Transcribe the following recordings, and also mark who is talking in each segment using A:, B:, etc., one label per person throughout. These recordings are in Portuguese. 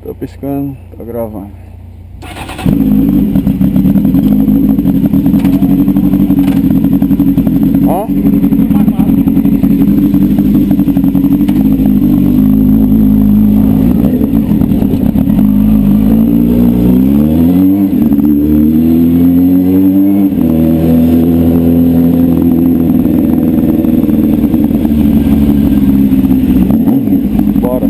A: Tô piscando, tô gravando. Hã? Bora.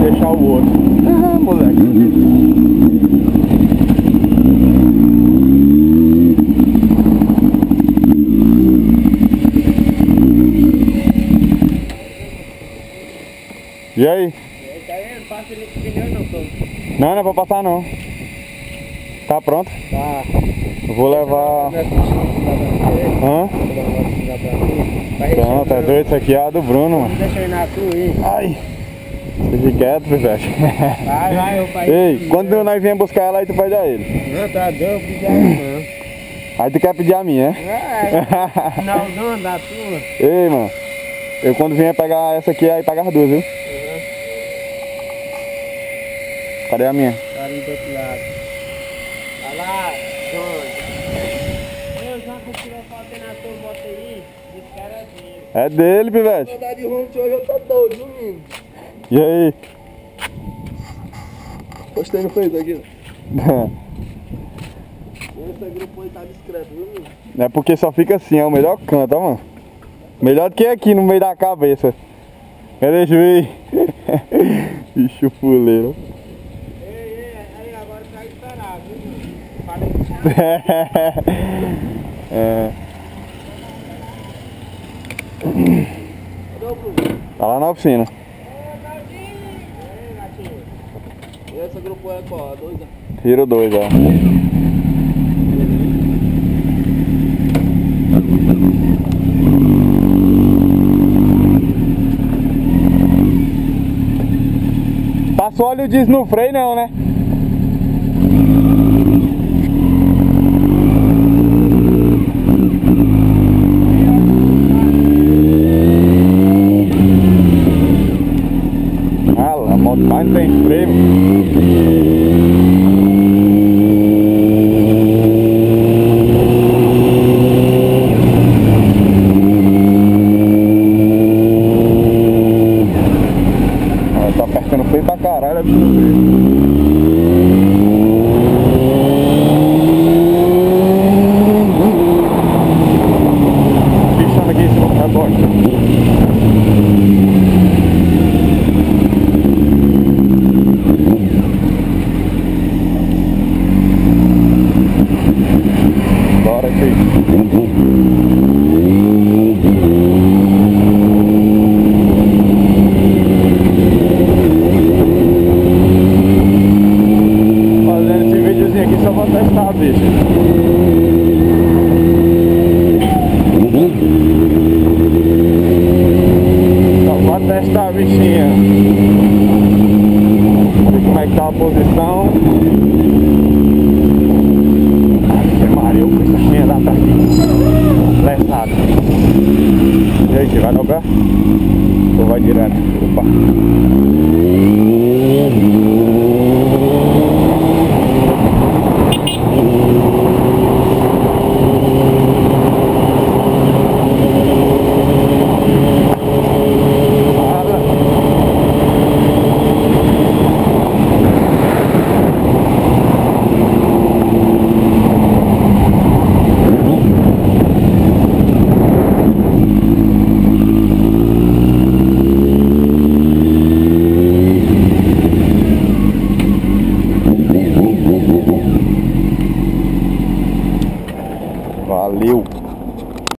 A: Deixar o outro. Ah, moleque. E aí?
B: Tá vendo? Passa ele com pneu não, pô.
A: Não é pra passar não. Tá pronto?
B: Tá.
A: Eu vou levar. Hã? Pronto, é doido, isso aqui é a do Bruno, mano.
B: Deixa eu ir na tua aí.
A: Ai! Fique quieto, pivete.
B: Vai, meu pai.
A: Ei, quando nós viemos buscar ela aí, tu pede a ele.
B: Não, tá dando, pedir a mim,
A: Aí tu quer pedir a minha, né?
B: não, não, da tua.
A: Ei, mano. Eu quando vinha pegar essa aqui, aí pagar as duas, viu? Cadê a minha?
B: Tá ali do outro lado. Olha lá, João. Eu já vou tirar foto na tua moto aí. Esse cara é dele.
A: É dele, pivete.
B: Andar de rumo, hoje eu tô doido, viu, menino?
A: E aí?
B: Postei no Facebook aqui. Esse grupo aí tá discreto, viu, menino?
A: É porque só fica assim, é o melhor canto, ó, mano. Melhor do que aqui no meio da cabeça. Cadê, juiz? Bicho fuleiro.
B: Ei, aí agora tá esperado, viu, menino?
A: É.
B: Cadê o Bruno?
A: Tá lá na oficina.
B: E esse grupo é qual? Dois?
A: Tiro 2, ó. Passou óleo diesel no freio não, né? Ah lá, a moto mais não tem freio. Tá apertando freio pra caralho, é pichando aqui em cima do rebote. Bora, filho. Aqui só vou testar, bicho. Só vou testar a bichinha. Ver como é que tá a posição. Ave Maria, o bichinha lá tá aqui. Lesado. E aí, vai no pé? Ou vai direto? Opa.